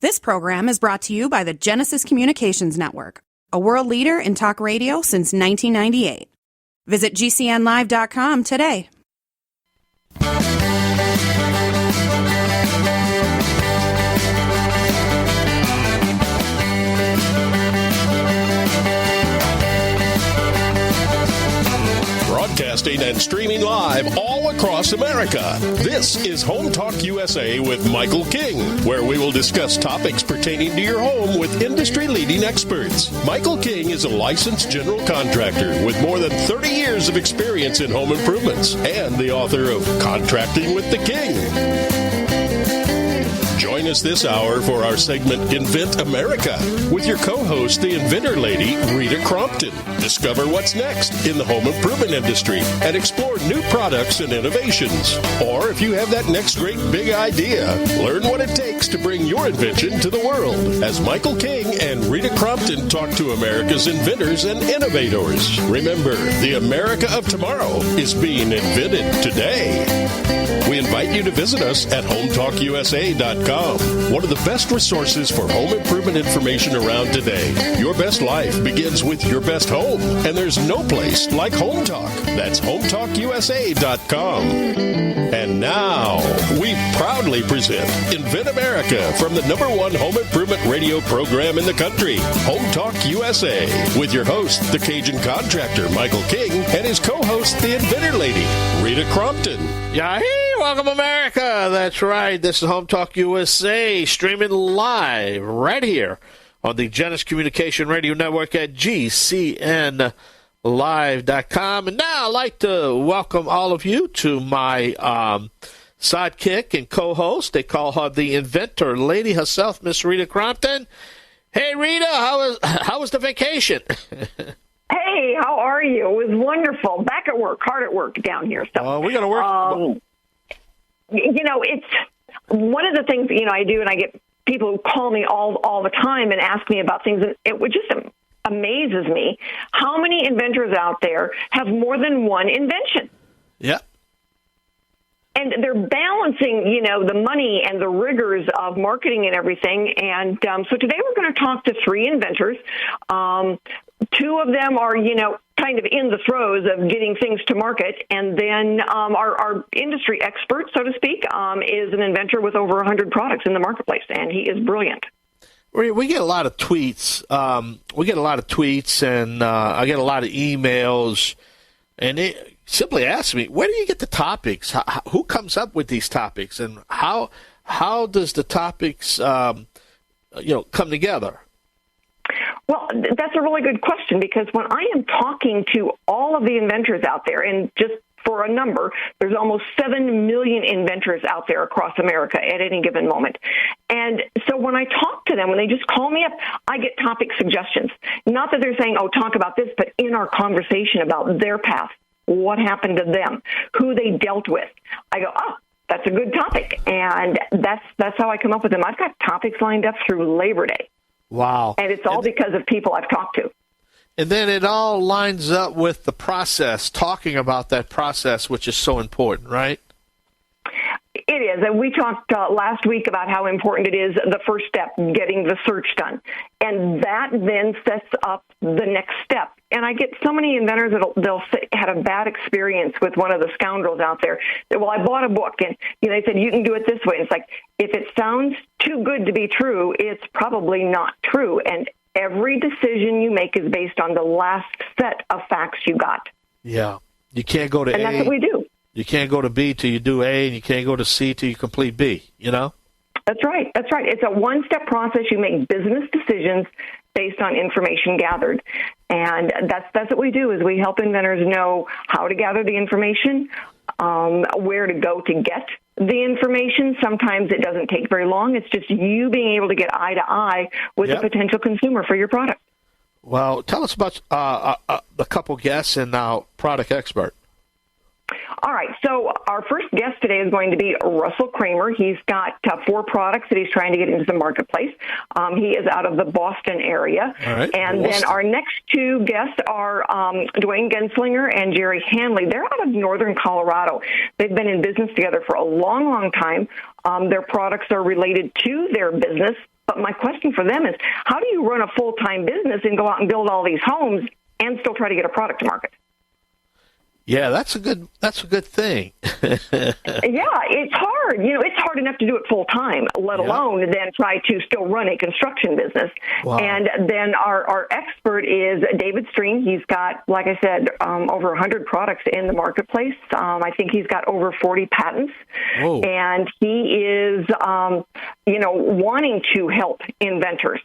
This program is brought to you by the Genesis Communications Network, a world leader in talk radio since 1998. Visit GCNlive.com today. Broadcasting and streaming live all across America. This is HomeTalkUSA with Michael King, where we will discuss topics pertaining to your home with industry-leading experts. Michael King is a licensed general contractor with more than 30 years of experience in home improvements and the author of Contracting with the King. Join us this hour for our segment Invent America with your co-host, the inventor lady, Rita Crompton. Discover what's next in the home improvement industry and explore new products and innovations. Or if you have that next great big idea, learn what it takes to bring your invention to the world as Michael King and Rita Crompton talk to America's inventors and innovators. Remember, the America of tomorrow is being invented today. We invite you to visit us at HomeTalkUSA.com. One of the best resources for home improvement information around today. Your best life begins with your best home, and there's no place like Home Talk. That's HomeTalkUSA.com. And now, we proudly present Invent America from the #1 home improvement radio program in the country, Home Talk USA, with your host, the Cajun contractor, Michael King, and his co-host, the inventor lady, Rita Crompton. Yahoo! Welcome, America. That's right. This is Home Talk USA, streaming live right here on the Genesis Communication Radio Network at GCNlive.com. And now I'd like to welcome all of you to my sidekick and co-host. They call her the inventor lady herself, Miss Rita Crompton. Hey, Rita, how was the vacation? Hey, how are you? It was wonderful. Back at work, hard at work down here. So we got to work. It's one of the things, I do, and I get people who call me all the time and ask me about things, and it just amazes me how many inventors out there have more than one invention. Yeah. And they're balancing, the money and the rigors of marketing and everything. And so today we're going to talk to 3 inventors. 2 of them are, kind of in the throes of getting things to market. And then our industry expert, so to speak, is an inventor with over 100 products in the marketplace. And he is brilliant. We get a lot of tweets. And I get a lot of emails. And it simply ask me, where do you get the topics? Who comes up with these topics? And how does the topics, come together? Well, that's a really good question, because when I am talking to all of the inventors out there, and just for a number, there's almost 7 million inventors out there across America at any given moment. And so when I talk to them, when they just call me up, I get topic suggestions. Not that they're saying, talk about this, but in our conversation about their path, what happened to them, who they dealt with. I go, that's a good topic. And that's how I come up with them. I've got topics lined up through Labor Day. Wow. And it's all because of people I've talked to. And then it all lines up with the process, talking about that process, which is so important, right? It is. And we talked last week about how important it is, the first step, getting the search done. And that then sets up the next step. And I get so many inventors that they'll say, had a bad experience with one of the scoundrels out there. Well, I bought a book, and they said, you can do it this way. And it's like, if it sounds too good to be true, it's probably not true. And every decision you make is based on the last set of facts you got. Yeah. You can't go to A. And that's what we do. You can't go to B till you do A, and you can't go to C till you complete B, That's right. That's right. It's a one-step process. You make business decisions based on information gathered. And that's what we do, is we help inventors know how to gather the information, where to go to get the information. Sometimes it doesn't take very long. It's just you being able to get eye to eye with a potential consumer for your product. Well, tell us about the couple guests and now product expert. All right, so our first guest today is going to be Russell Kramer. He's got 4 products that he's trying to get into the marketplace. He is out of the Boston area. All right, and Boston. Then our next 2 guests are Dwayne Genslinger and Jerry Hanley. They're out of northern Colorado. They've been in business together for a long, long time. Their products are related to their business, But my question for them is, how do you run a full-time business and go out and build all these homes and still try to get a product to market? Yeah, that's a good thing. Yeah, it's hard. It's hard enough to do it full time, let alone then try to still run a construction business. Wow. And then our expert is David Streen. He's got, like I said, over 100 products in the marketplace. I think he's got over 40 patents. Whoa. And he is, wanting to help inventors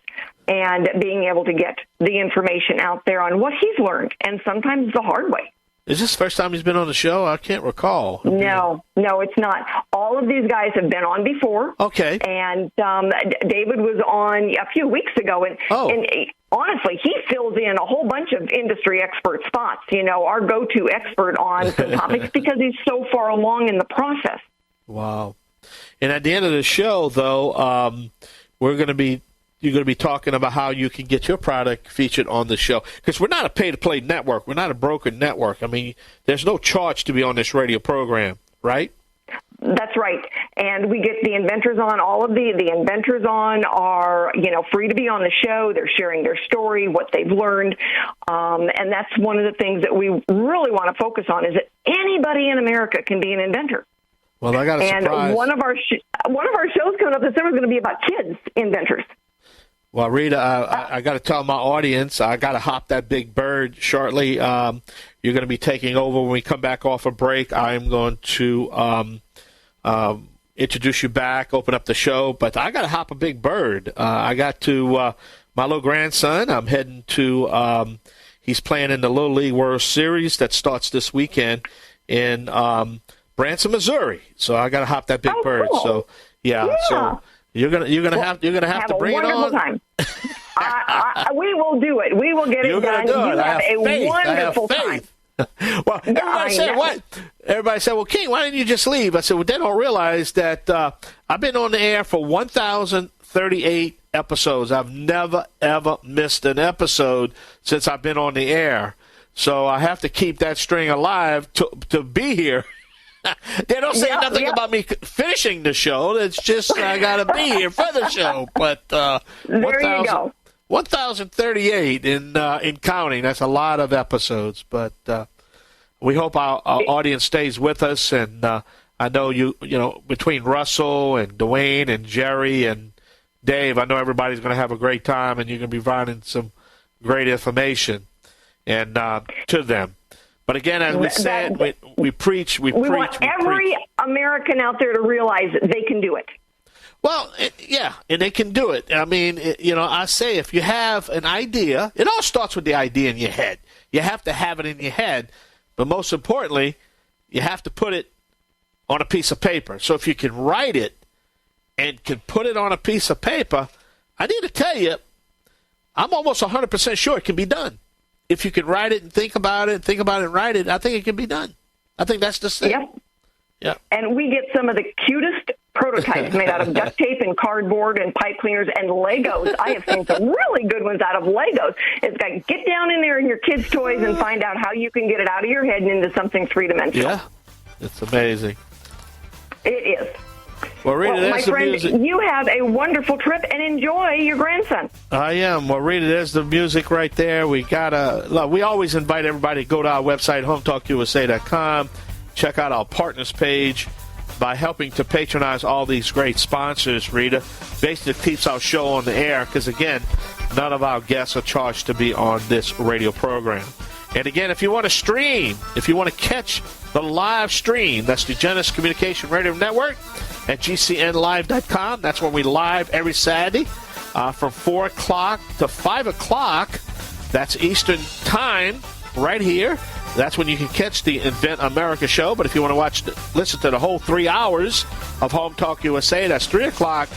and being able to get the information out there on what he's learned, and sometimes the hard way. Is this the first time he's been on the show? I can't recall. No, it's not. All of these guys have been on before. Okay. And David was on a few weeks ago, and honestly, he fills in a whole bunch of industry expert spots, our go-to expert on some topics because he's so far along in the process. Wow. And at the end of the show, though, you're going to be talking about how you can get your product featured on the show. Because we're not a pay-to-play network. We're not a broken network. I mean, there's no charge to be on this radio program, right? That's right. And we get the inventors on. All of the inventors on are, free to be on the show. They're sharing their story, what they've learned. And that's one of the things that we really want to focus on, is that anybody in America can be an inventor. Well, I got a surprise. And one of our shows coming up this summer is going to be about kids inventors. Well, Rita, I got to tell my audience, I got to hop that big bird shortly. You're going to be taking over when we come back off a break. I'm going to introduce you back, open up the show, but I got to hop a big bird. I got to my little grandson. I'm heading to he's playing in the Little League World Series that starts this weekend in Branson, Missouri. So I got to hop that big bird. Cool. So yeah. So you're gonna have to bring it on. Time. We will do it. We will get it done. You have a wonderful time. Well, everybody said, well, King, why didn't you just leave? I said, well, they don't realize that I've been on the air for 1,038 episodes. I've never, ever missed an episode since I've been on the air. So I have to keep that string alive to be here. They don't say nothing about me finishing the show. It's just I got to be here for the show. But there you go. 1,038 in counting. That's a lot of episodes. But we hope our audience stays with us. And I know between Russell and Dwayne and Jerry and Dave, I know everybody's going to have a great time, and you're going to be providing some great information and to them. But again, as we said, we preach. We want every American out there to realize that they can do it. Well, and they can do it. I mean, I say if you have an idea, it all starts with the idea in your head. You have to have it in your head, but most importantly, you have to put it on a piece of paper. So if you can write it and can put it on a piece of paper, I need to tell you, I'm almost 100% sure it can be done. If you can write it and think about it and write it, I think it can be done. I think that's the thing. Yep. Yeah. And we get some of the cutest prototypes made out of duct tape and cardboard and pipe cleaners and Legos. I have seen some really good ones out of Legos. It's like, get down in there in your kids' toys and find out how you can get it out of your head and into something three-dimensional. Yeah, it's amazing. It is. Well, Rita, my friend, you have a wonderful trip and enjoy your grandson. I am. Well, Rita, there's the music right there. We always invite everybody to go to our website, HomeTalkUSA.com. Check out our partners page. By helping to patronize all these great sponsors, Rita, basically keeps our show on the air because, again, none of our guests are charged to be on this radio program. And, again, if you want to stream, if you want to catch the live stream, that's the Genesis Communication Radio Network at GCNlive.com. That's when we live every Saturday from 4 o'clock to 5 o'clock. That's Eastern Time right here. That's when you can catch the Invent America show. But if you want to listen to the whole 3 hours of Home Talk USA, that's 3 o'clock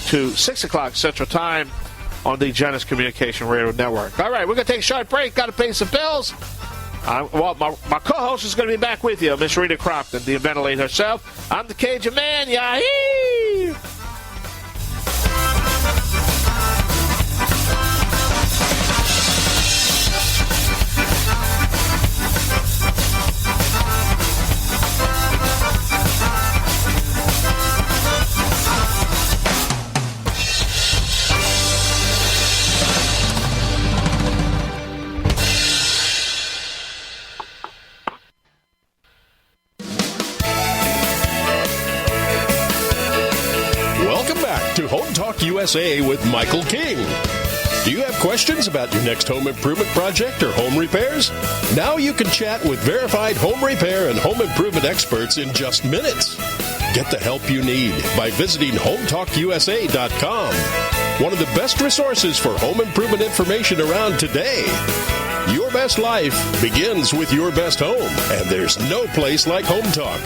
to 6 o'clock Central Time on the Genesis Communication Radio Network. All right, we're going to take a short break. Got to pay some bills. My co-host is going to be back with you, Miss Rita Crompton, the inventor lady herself. I'm the Cajun Man. Yahee! Talk USA with Michael King. Do you have questions about your next home improvement project or home repairs? Now you can chat with verified home repair and home improvement experts in just minutes. Get the help you need by visiting HomeTalkUSA.com. One of the best resources for home improvement information around today. Your best life begins with your best home, and there's no place like Home Talk.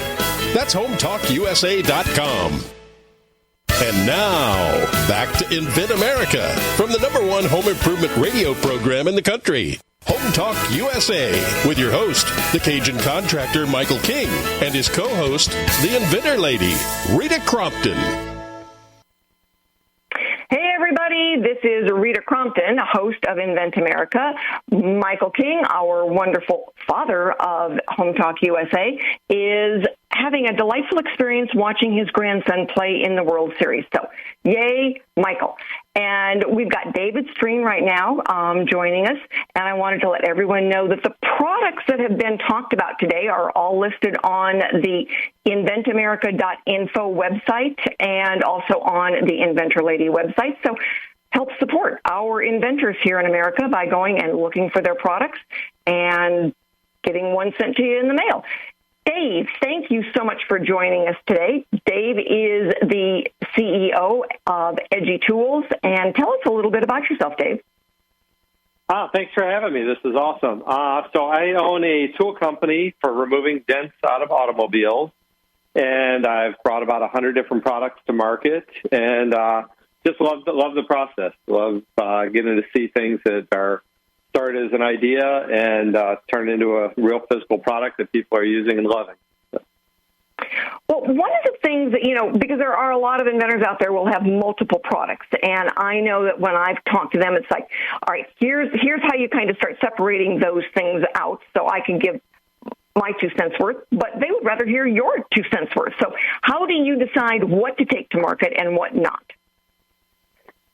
That's HomeTalkUSA.com. And now, back to Invent America from the #1 home improvement radio program in the country. Home Talk USA with your host, the Cajun contractor Michael King, and his co-host, the Inventor lady, Rita Crompton. Hey, everybody. This is Rita Crompton, host of Invent America. Michael King, our wonderful father of Home Talk USA, is having a delightful experience watching his grandson play in the World Series. So, yay, Michael. And we've got David Streen right now joining us, and I wanted to let everyone know that the products that have been talked about today are all listed on the inventamerica.info website and also on the Inventor Lady website. So help support our inventors here in America by going and looking for their products and getting one sent to you in the mail. Dave, thank you so much for joining us today. Dave is the CEO of Edgy Tools, and tell us a little bit about yourself, Dave. Thanks for having me. This is awesome. So I own a tool company for removing dents out of automobiles, and I've brought about 100 different products to market, and just love the process. Love getting to see things that are started as an idea and turn into a real physical product that people are using and loving. Well, one of the things that, because there are a lot of inventors out there will have multiple products, and I know that when I've talked to them, it's like, all right, here's how you kind of start separating those things out so I can give my 2 cents worth, but they would rather hear your 2 cents worth. So how do you decide what to take to market and what not?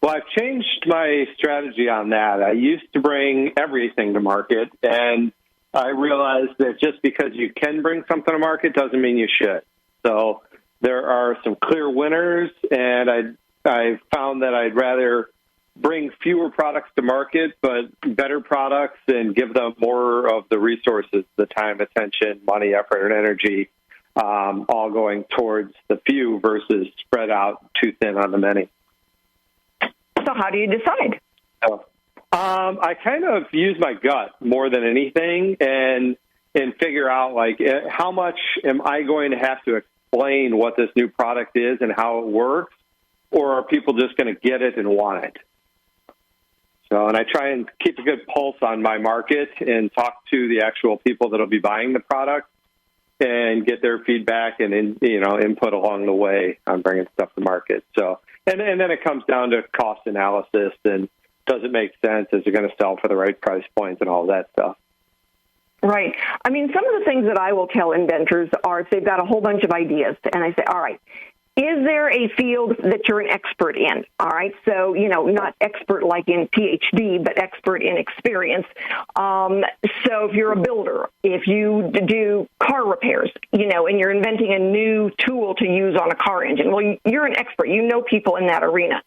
Well, I've changed my strategy on that. I used to bring everything to market, and I realized that just because you can bring something to market doesn't mean you should. So there are some clear winners, and I found that I'd rather bring fewer products to market, but better products, and give them more of the resources, the time, attention, money, effort, and energy, all going towards the few versus spread out too thin on the many. So how do you decide? I kind of use my gut more than anything and figure out, how much am I going to have to explain what this new product is and how it works, or are people just going to get it and want it? So, and I try and keep a good pulse on my market and talk to the actual people that will be buying the product and get their feedback and input along the way on bringing stuff to market. So, and then it comes down to cost analysis and does it make sense? Is it going to sell for the right price points and all that stuff? Right. I mean, some of the things that I will tell inventors are if they've got a whole bunch of ideas, and I say, all right, is there a field that you're an expert in? All right. So, not expert like in PhD, but expert in experience. So if you're a builder, if you do car repairs, and you're inventing a new tool to use on a car engine, well, you're an expert. You know people in that arena.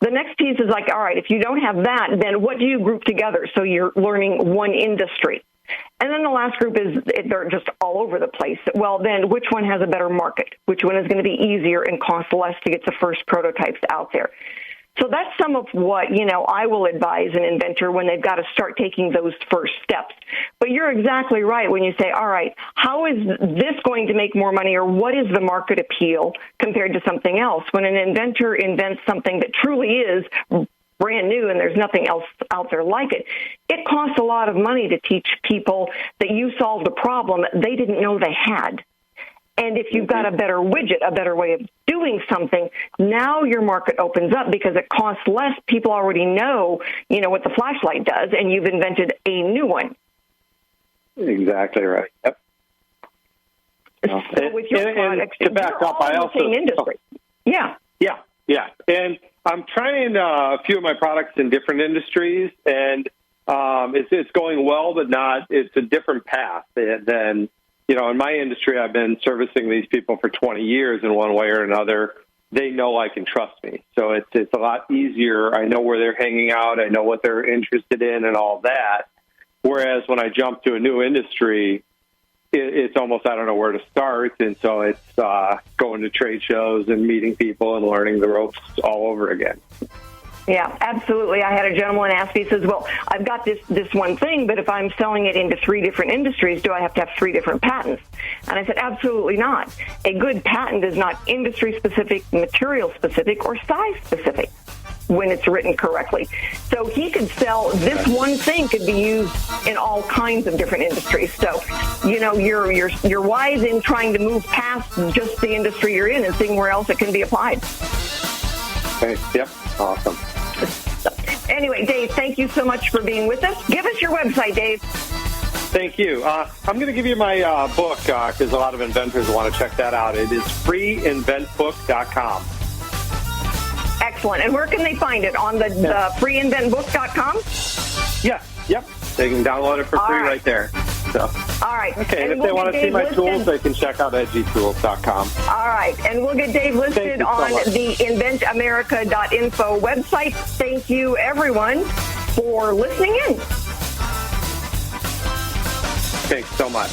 The next piece is all right, if you don't have that, then what do you group together so you're learning one industry? And then the last group is they're just all over the place. Well, then which one has a better market? Which one is going to be easier and cost less to get the first prototypes out there? So that's some of what, I will advise an inventor when they've got to start taking those first steps. But you're exactly right when you say, all right, how is this going to make more money, or what is the market appeal compared to something else? When an inventor invents something that truly is brand new and there's nothing else out there like it, it costs a lot of money to teach people that you solved a problem they didn't know they had. And if you've got a better widget, a better way of doing something, now your market opens up because it costs less. People already know, what the flashlight does, and you've invented a new one. Exactly right. Yep. So with your products, to back you're up, all in the same industry. Yeah. And I'm trying a few of my products in different industries, and it's going well, but it's a different path than, in my industry, I've been servicing these people for 20 years in one way or another. they know, like, and trust me. So it's a lot easier. I know where they're hanging out. I know what they're interested in and all that. Whereas when I jump to a new industry, it's almost, I don't know where to start. And so it's going to trade shows and meeting people and learning the ropes all over again. Yeah, absolutely. I had a gentleman ask me, he says, well, I've got this one thing, but if I'm selling it into 3 different industries, do I have to have 3 different patents? And I said, absolutely not. A good patent is not industry-specific, material-specific, or size-specific when it's written correctly. So he could sell, this one thing could be used in all kinds of different industries. So, you know, you're wise in trying to move past just the industry you're in and seeing where else it can be applied. Okay. Yep. Awesome. Anyway, Dave, thank you so much for being with us. Give us your website, Dave. Thank you. I'm going to give you my book because a lot of inventors want to check that out. It is freeinventbook.com. Excellent. And where can they find it? On the freeinventbook.com? Yes. Yep. They can download it for free right there. So. All right. Okay, and if they want to see my tools, they can check out edgytools.com. All right, and we'll get Dave listed on the inventamerica.info website. Thank you, everyone, for listening in. Thanks so much.